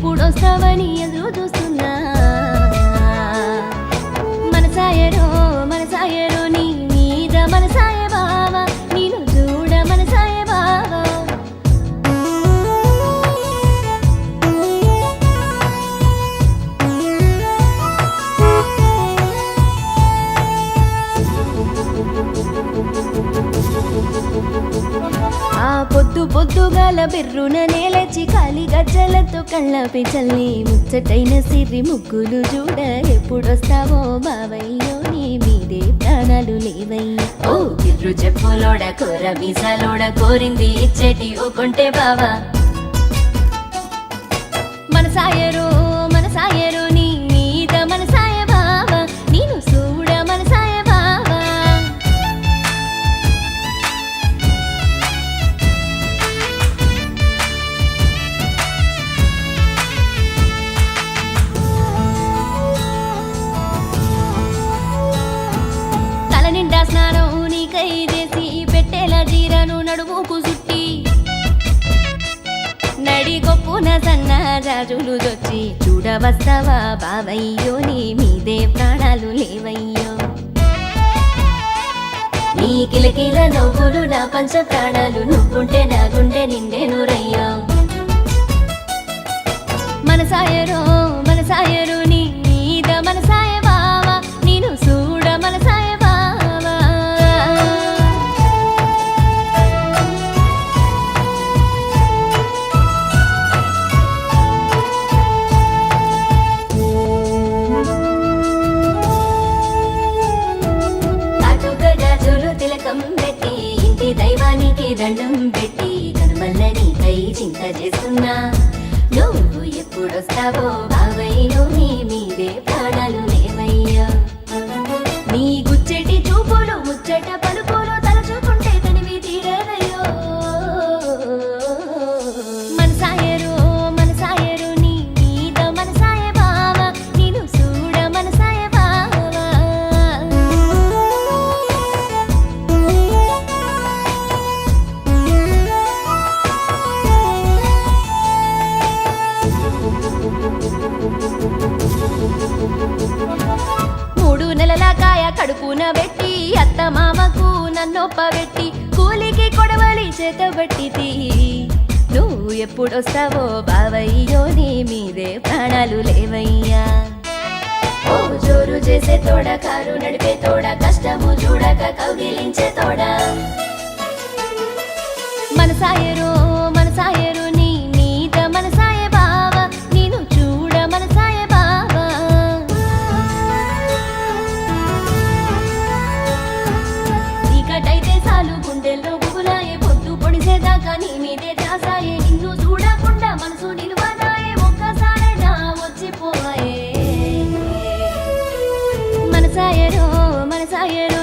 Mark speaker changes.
Speaker 1: ఎప్పుడొస్తావని ఎదురు చూస్తున్నా మనసాయరో మనసాయరో నీ మీద మనసాయ బావా నేను చూడ మనసాయ బావా ఆ పొద్దు పొద్దుగాల బెర్రున నేలచి కాలి గజ్జలతో కళ్ళపి చల్లి ముచ్చటైన సిరి ముగ్గులు చూడ ఎప్పుడొస్తావో బావయ్యో నీ మీదే ప్రాణాలు లేవయ్య ఓ గిర్రు చెప్పులోడ కోర మీసాలోడ కోరింది ఇచ్చేటి ఓ కొంటే బావా మనసాయరో మనసాయరో నీ మీద మనసాయ బావా నేను చూడ మనసాయ బావా నిండా స్నానం నీకై చేసి పెట్టేలా జీరను నడుముకు సుట్టి నడి గొప్పున సన్న రాజులు దొచ్చి చూడవస్తావా బావయ్యో నీ మీదే ప్రాణాలు లేవయ్యో నీ కిలకిల నవ్వులు నా పంచ ప్రాణాలు నువ్వుంటే నా గుండె నిండే నూరయ్యో మనసాయరో మనసాయరో నీ మీద మనసాయ బావా నేను చూడ మనసాయ పెట్టి ఇంటి దైవానికి దండం పెట్టి కనుమల్ల నీకై చింత చేస్తున్నా నువ్వు ఎప్పుడొస్తావో బావయ్యో నీ మీదే ప్రాణాలు లేవయ్యా నీ గుచ్చెటి చూపులు ముచ్చట పలుకులు తలచుకుంటే తనివి తీరదయ్యో మనసాయరో మనసాయరో నీ మీద మనసాయ బావా నేను చూడ మనసాయ బావా మూడు నెలల కాయ కడుపున పెట్టి అత్త మామకు నన్నొప్పబెట్టి కూలికి కొడవలి చేతబట్టితి నువ్వు ఎప్పుడొస్తావో బావయ్యో నీ మీదే ప్రాణాలు లేవయ్యా ఓ జోరు చేసే తోడ కారు నడిపే తోడ కష్టము చూడక కౌగిలించే తోడ మనసాయరో మనసాయరో నీ మీద మనసాయ బావా నేను చూడ మనసాయ బావా చీకటైతే చాలు గుండెల్లో గుబులాయే పొద్దు పొడిసేదాకా నీ మీదే దాసాయే నిన్ను చూడకుండా మనసు నిలువదాయే ఒక్కసారి నా వచ్చిపోయే మనసాయరో మనసాయరో